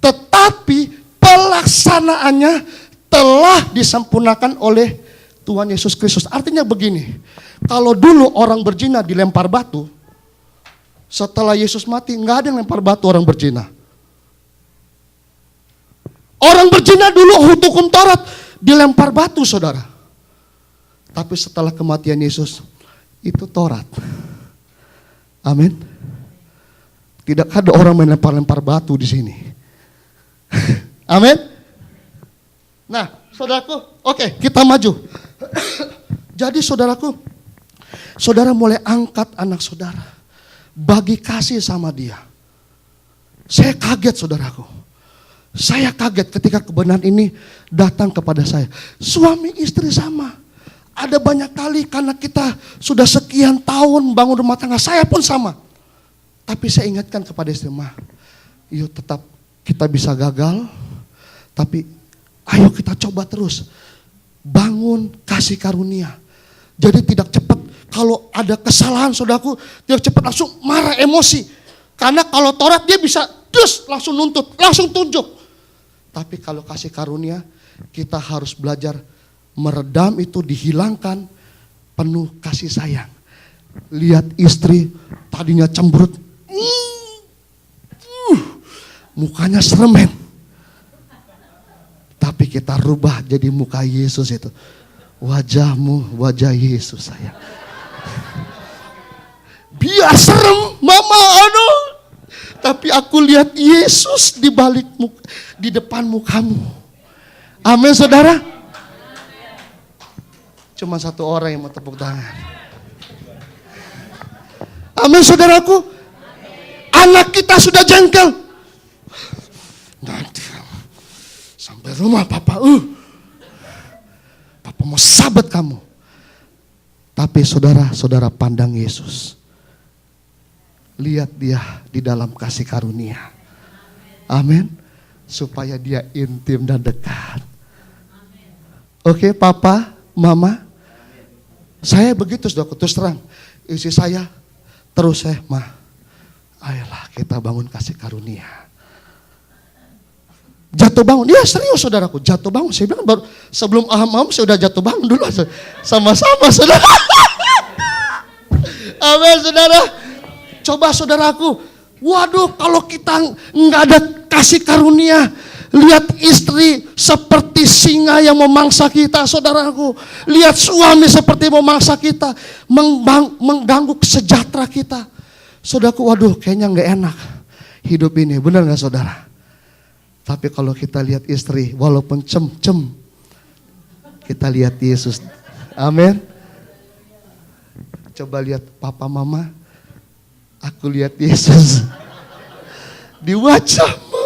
Tetapi pelaksanaannya telah disempurnakan oleh Tuhan Yesus Kristus. Artinya begini, kalau dulu orang berzina dilempar batu, setelah Yesus mati nggak ada yang lempar batu orang berzina. Orang berzina dulu hukum Taurat dilempar batu, saudara. Tapi setelah kematian Yesus, itu Taurat. Amin. Tidak ada orang melempar-lempar batu di sini. Amin. Nah, saudaraku, oke, kita maju. Jadi saudaraku, saudara mulai angkat anak saudara, bagi kasih sama dia. Saya kaget, saudaraku. Saya kaget ketika kebenaran ini datang kepada saya. Suami istri sama. Ada banyak kali karena kita sudah sekian tahun bangun rumah tangga, saya pun sama. Tapi saya ingatkan kepada istri, yuk tetap kita bisa gagal, tapi ayo kita coba terus. Bangun kasih karunia. Jadi tidak cepat, kalau ada kesalahan saudaraku, tidak cepat langsung marah emosi. Karena kalau Taurat dia bisa terus langsung nuntut, langsung tunjuk. Tapi kalau kasih karunia, kita harus belajar meredam itu, dihilangkan, penuh kasih sayang. Lihat istri tadinya cemberut, mukanya seremen, tapi kita rubah jadi muka Yesus itu. Wajahmu wajah Yesus, sayang. Biar serem, mama, aduh, tapi aku lihat Yesus di balik muka, di depan mukamu. Amin, saudara. Cuma satu orang yang mau tepuk tangan. Amin, saudaraku. Anak kita sudah jengkel. Nanti sampai rumah papa, papa mau sabat kamu. Tapi saudara pandang Yesus. Lihat dia di dalam kasih karunia. Amin. Supaya dia intim dan dekat. Oke, papa, mama. Saya begitu, sudah terus terang. Isi saya terus ayolah kita bangun kasih karunia. Jatuh bangun, ya serius saudaraku, jatuh bangun. Saya bilang baru sebelum aham saya udah jatuh bangun dulu, sama-sama saudara. Amin, saudara. Coba saudaraku, waduh, kalau kita nggak ada kasih karunia, lihat istri seperti singa yang memangsa kita, saudaraku. Lihat suami seperti memangsa kita, mengganggu sejahtera kita. Saudaraku, waduh, kayaknya nggak enak hidup ini, benar nggak saudara? Tapi kalau kita lihat istri, walaupun cem, kita lihat Yesus. Amin. Coba lihat papa mama, aku lihat Yesus di wajahmu.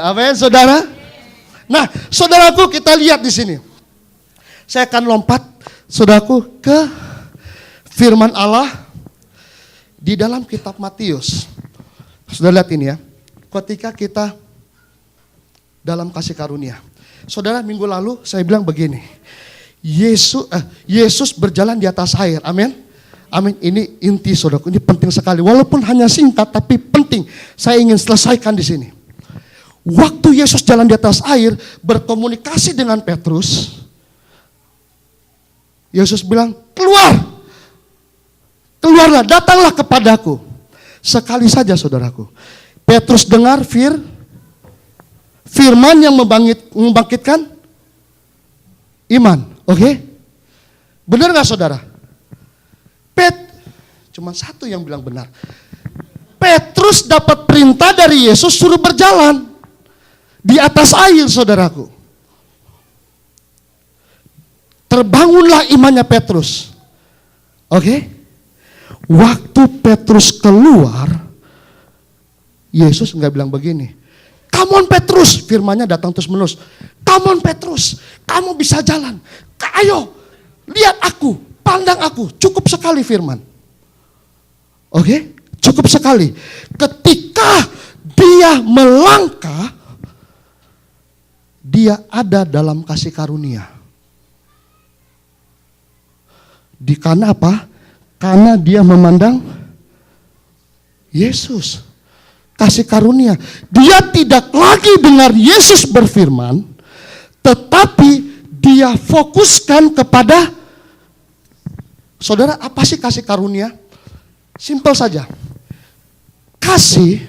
Amin, saudara. Nah, saudaraku, kita lihat di sini. Saya akan lompat, saudaraku, ke firman Allah di dalam kitab Matius. Saudara lihat ini ya. Ketika kita dalam kasih karunia. Saudara, minggu lalu saya bilang begini. Yesus berjalan di atas air. Amin. Amin. Ini inti, saudaraku. Ini penting sekali. Walaupun hanya singkat tapi penting. Saya ingin selesaikan di sini. Waktu Yesus jalan di atas air, berkomunikasi dengan Petrus, Yesus bilang, keluarlah, datanglah kepadaku. Sekali saja, saudaraku. Petrus dengar firman yang membangkitkan iman. Oke? Benar gak, saudara? Cuma satu yang bilang benar. Petrus dapat perintah dari Yesus suruh berjalan di atas air, saudaraku. Terbangunlah imannya Petrus. Oke? Waktu Petrus keluar, Yesus nggak bilang begini, "Come on Petrus," firmannya datang terus menerus. "Come on Petrus, kamu bisa jalan. Ayo, lihat aku, pandang aku." Cukup sekali firman. Oke? Cukup sekali. Ketika dia melangkah, dia ada dalam kasih karunia. Karena apa? Karena dia memandang Yesus. Kasih karunia. Dia tidak lagi dengar Yesus berfirman, tetapi dia fokuskan kepada, saudara, apa sih kasih karunia? Simpel saja. Kasih,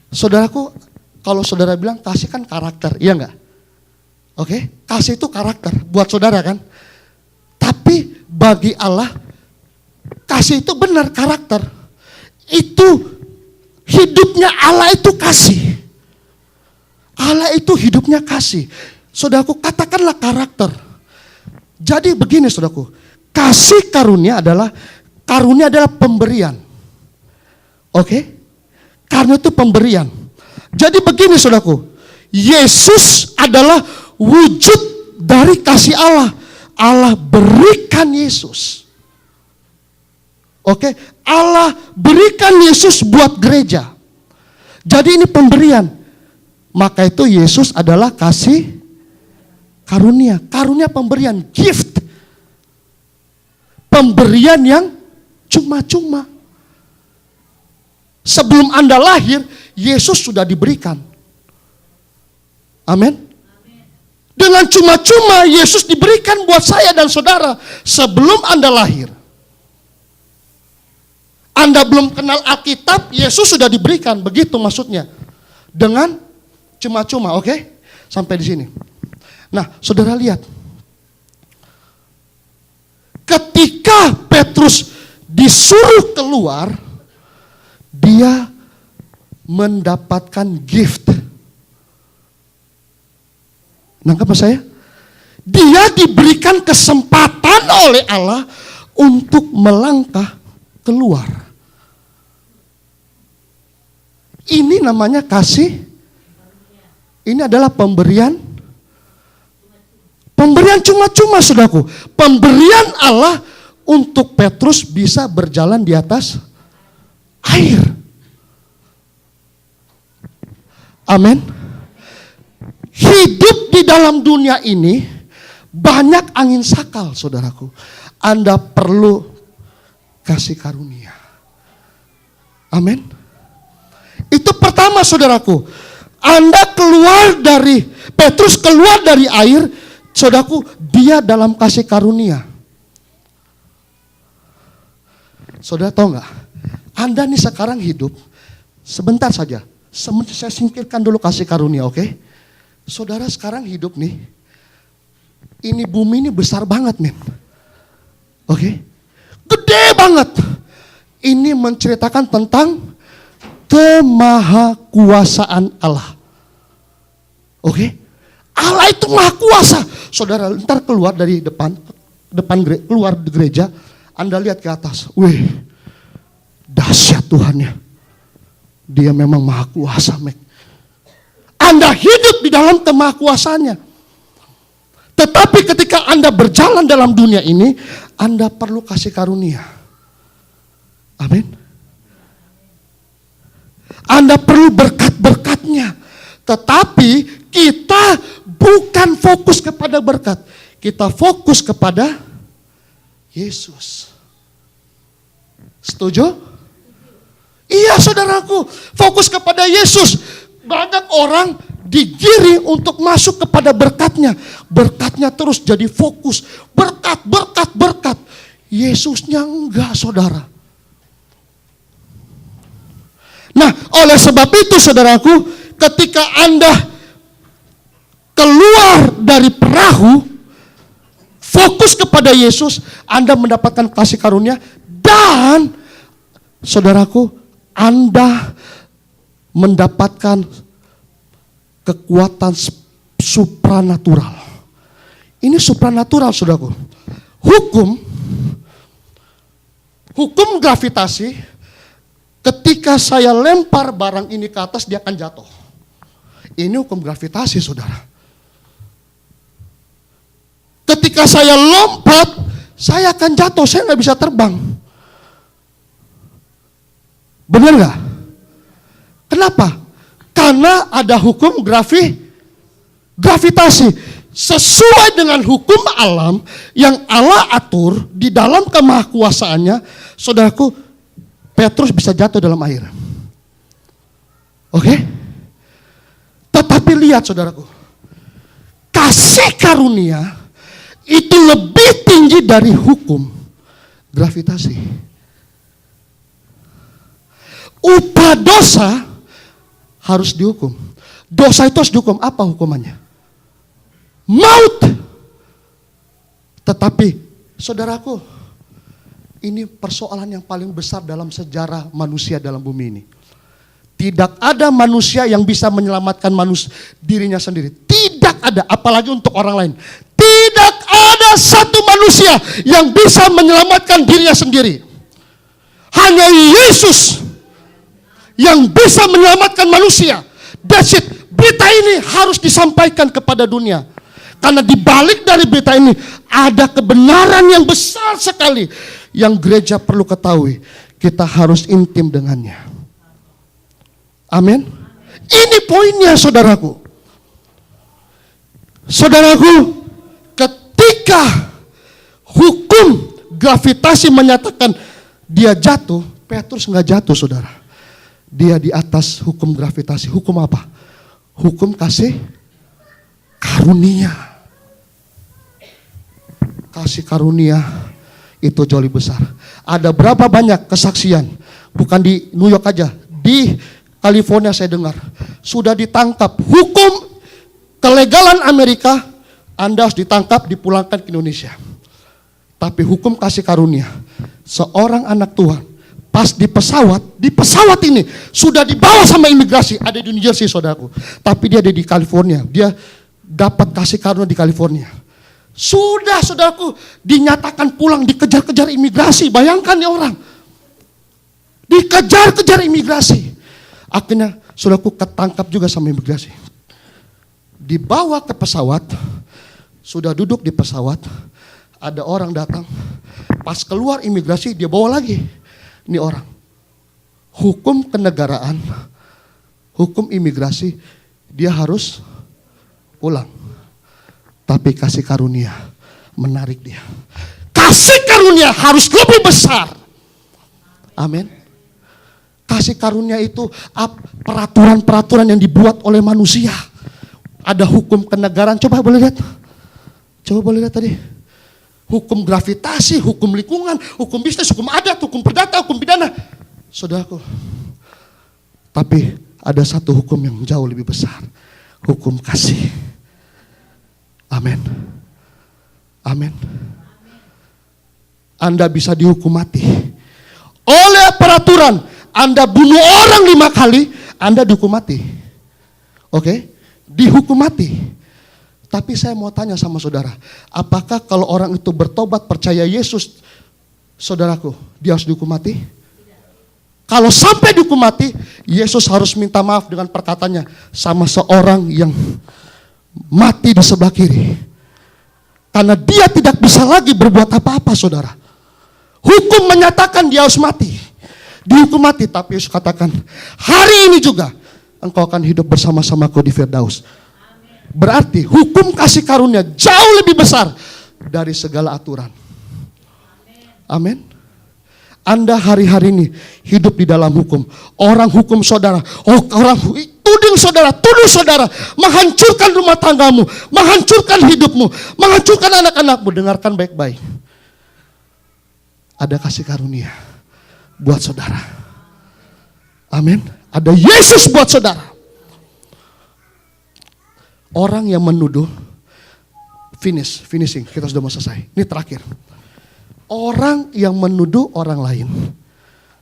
saudaraku, kalau saudara bilang kasih kan karakter, iya enggak? Oke, kasih itu karakter buat saudara kan? Tapi bagi Allah, kasih itu benar karakter. Itu hidupnya Allah itu kasih. Allah itu hidupnya kasih. Saudaraku, katakanlah karakter. Jadi begini saudaraku, kasih karunia adalah pemberian. Oke? Karena itu pemberian. Jadi begini saudaraku, Yesus adalah wujud dari kasih Allah. Allah berikan Yesus. Oke? Allah berikan Yesus buat gereja. Jadi ini pemberian. Maka itu Yesus adalah kasih karunia. Karunia pemberian, gift. Pemberian yang cuma-cuma. Sebelum Anda lahir, Yesus sudah diberikan. Amin. Dengan cuma-cuma Yesus diberikan buat saya dan saudara sebelum Anda lahir. Anda belum kenal Alkitab, Yesus sudah diberikan. Begitu maksudnya. Dengan cuma-cuma, oke? Sampai di sini. Nah, saudara lihat. Ketika Petrus disuruh keluar, dia mendapatkan gift. Nangkap apa saya? Dia diberikan kesempatan oleh Allah untuk melangkah keluar. Ini namanya kasih. Ini adalah pemberian. Pemberian cuma-cuma, saudaraku. Pemberian Allah untuk Petrus bisa berjalan di atas air. Amin. Hidup di dalam dunia ini banyak angin sakal, saudaraku. Anda perlu kasih karunia. Amin. Itu pertama, saudaraku. Petrus keluar dari air, saudaraku, dia dalam kasih karunia. Saudara tahu nggak? Anda nih sekarang hidup, sebentar saja. Saya singkirkan dulu kasih karunia, oke? Saudara sekarang hidup nih, ini bumi ini besar banget, men. Oke? Gede banget. Ini menceritakan tentang kemahakuasaan Allah. Oke? Allah itu maha kuasa. Saudara, ntar keluar dari keluar di gereja, Anda lihat ke atas. Wih, dahsyat Tuhannya. Dia memang maha kuasa, men. Anda hidup di dalam kemahakuasaannya. Tetapi ketika Anda berjalan dalam dunia ini, Anda perlu kasih karunia. Amin. Anda perlu berkat-berkatnya. Tetapi kita bukan fokus kepada berkat. Kita fokus kepada Yesus. Setuju? Iya, saudaraku. Fokus kepada Yesus. Banyak orang digiring untuk masuk kepada berkatnya. Berkatnya terus jadi fokus. Berkat, berkat, berkat. Yesusnya enggak, saudara. Nah, oleh sebab itu, saudaraku, ketika Anda keluar dari perahu, fokus kepada Yesus, Anda mendapatkan kasih karunia, dan saudaraku, Anda mendapatkan kekuatan supranatural. Ini supranatural, saudaraku. Hukum gravitasi, ketika saya lempar barang ini ke atas, dia akan jatuh. Ini hukum gravitasi, saudara. Ketika saya lompat, saya akan jatuh, saya nggak bisa terbang. Benar nggak? Kenapa? Karena ada hukum gravitasi. Sesuai dengan hukum alam yang Allah atur di dalam kemahakuasaannya, saudaraku, Petrus bisa jatuh dalam air. Oke? Tetapi lihat, saudaraku, kasih karunia itu lebih tinggi dari hukum gravitasi. Upah dosa harus dihukum. Dosa itu harus dihukum. Apa hukumannya? Maut. Tetapi saudaraku, ini persoalan yang paling besar dalam sejarah manusia dalam bumi ini. Tidak ada manusia yang bisa menyelamatkan dirinya sendiri. Tidak ada, apalagi untuk orang lain. Tidak ada satu manusia yang bisa menyelamatkan dirinya sendiri. Hanya Yesus yang bisa menyelamatkan manusia. That's it. Berita ini harus disampaikan kepada dunia. Karena di balik dari berita ini ada kebenaran yang besar sekali yang gereja perlu ketahui. Kita harus intim dengannya. Amin. Ini poinnya, saudaraku. Saudaraku, ketika hukum gravitasi menyatakan dia jatuh, Petrus nggak jatuh, saudara. Dia di atas hukum gravitasi. Hukum apa? Hukum kasih karunia. Kasih karunia itu jauh lebih besar. Ada berapa banyak kesaksian, bukan di New York aja, di California saya dengar, sudah ditangkap. Hukum kelegalan Amerika, Anda harus ditangkap, dipulangkan ke Indonesia. Tapi hukum kasih karunia, seorang anak Tuhan, pas di pesawat ini, sudah dibawa sama imigrasi, ada di New Jersey, saudaraku. Tapi dia ada di California, dia dapat kasih karunia di California. Sudah, saudaraku, dinyatakan pulang, dikejar-kejar imigrasi. Bayangkan ya orang. Dikejar-kejar imigrasi. Akhirnya, saudaraku, ketangkap juga sama imigrasi. Dibawa ke pesawat, sudah duduk di pesawat, ada orang datang. Pas keluar imigrasi, dia bawa lagi. Ini orang. Hukum kenegaraan, hukum imigrasi, dia harus pulang. Tapi kasih karunia menarik dia. Kasih karunia harus lebih besar. Amin. Kasih karunia itu peraturan-peraturan yang dibuat oleh manusia. Ada hukum kenegaraan. Coba boleh lihat. Tadi. Hukum gravitasi, hukum lingkungan, hukum bisnis, hukum adat, hukum perdata, hukum pidana. Saudaraku. Tapi ada satu hukum yang jauh lebih besar. Hukum kasih. Amin. Amin. Anda bisa dihukum mati. Oleh peraturan, Anda bunuh orang 5 kali, Anda dihukum mati. Oke? Dihukum mati. Tapi saya mau tanya sama saudara, apakah kalau orang itu bertobat percaya Yesus, saudaraku, dia harus dihukum mati? Kalau sampai dihukum mati, Yesus harus minta maaf dengan perkataannya sama seorang yang mati di sebelah kiri. Karena dia tidak bisa lagi berbuat apa-apa, saudara. Hukum menyatakan dia harus mati. Dihukum mati, tapi Yesus katakan, hari ini juga engkau akan hidup bersama-samaku di Firdaus. Berarti hukum kasih karunia jauh lebih besar dari segala aturan. Amin. Anda hari-hari ini hidup di dalam hukum. Orang hukum saudara, orang tuduh saudara, menghancurkan rumah tanggamu, menghancurkan hidupmu, menghancurkan anak-anakmu. Dengarkan baik-baik. Ada kasih karunia buat saudara. Amin. Ada Yesus buat saudara. Orang yang menuduh, finishing, kita sudah mau selesai. Ini terakhir. Orang yang menuduh orang lain.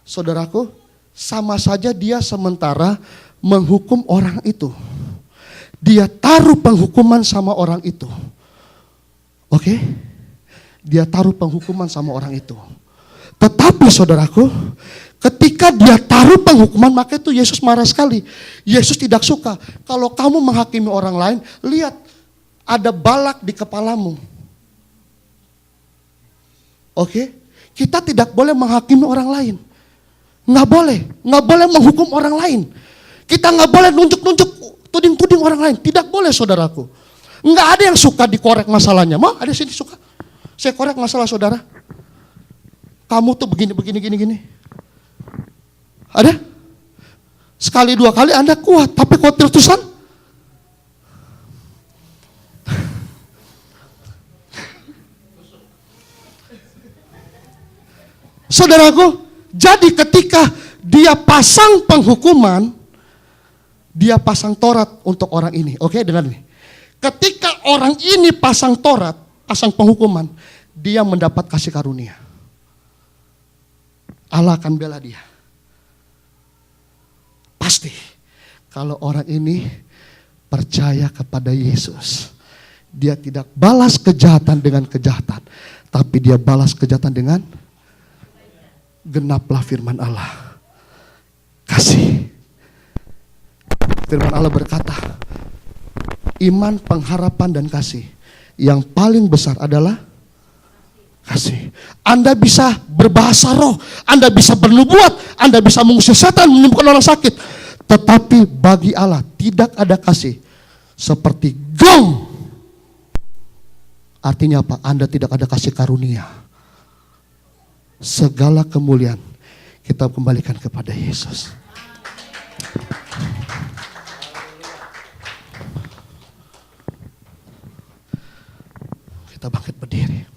Saudaraku, sama saja dia sementara menghukum orang itu. Dia taruh penghukuman sama orang itu. Oke? Dia taruh penghukuman sama orang itu. Tetapi saudaraku, ketika dia taruh penghukuman, maka itu Yesus marah sekali. Yesus tidak suka. Kalau kamu menghakimi orang lain, lihat ada balak di kepalamu. Oke? Kita tidak boleh menghakimi orang lain. Nggak boleh menghukum orang lain. Kita nggak boleh nunjuk-nunjuk, tuding-tuding orang lain. Tidak boleh saudaraku. Nggak ada yang suka dikorek masalahnya. Mau ada sini suka? Saya korek masalah saudara. Kamu tuh begini. Ada? Sekali dua kali Anda kuat, tapi kalau terus-terusan, saudaraku, jadi ketika dia pasang penghukuman, dia pasang Taurat untuk orang ini. Oke, dengar nih. Ketika orang ini pasang Taurat, pasang penghukuman, dia mendapat kasih karunia. Allah akan bela dia. Pasti. Kalau orang ini percaya kepada Yesus, dia tidak balas kejahatan dengan kejahatan, tapi dia balas kejahatan dengan genaplah firman Allah. Kasih. Firman Allah berkata, iman, pengharapan, dan kasih. Yang paling besar adalah kasih. Anda bisa berbahasa roh, Anda bisa bernubuat, Anda bisa mengusir setan, menyembuhkan orang sakit. Tetapi bagi Allah tidak ada kasih seperti gong. Artinya apa? Anda tidak ada kasih karunia. Segala kemuliaan kita kembalikan kepada Yesus. Kita bangkit berdiri.